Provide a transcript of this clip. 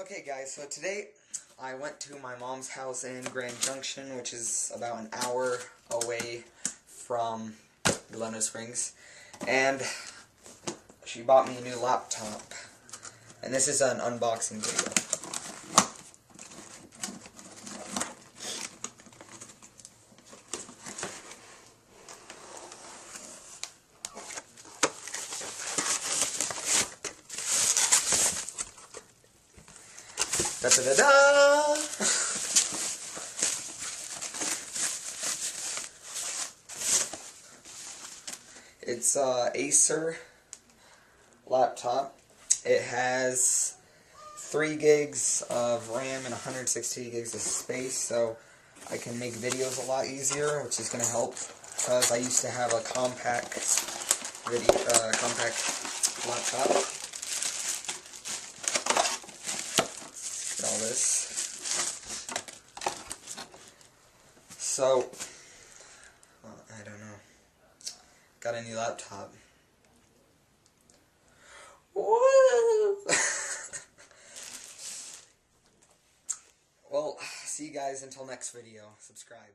Okay guys, so today I went to my mom's house in Grand Junction, which is about an hour away from Gleno Springs, and she bought me a new laptop, and this is an unboxing video. Da-da-da-da! It's a Acer laptop. It has 3 gigs of RAM and 160 gigs of space, so I can make videos a lot easier, which is going to help because I used to have a compact laptop. All this. So, I don't know. Got a new laptop. Woo! Well, see you guys until next video. Subscribe.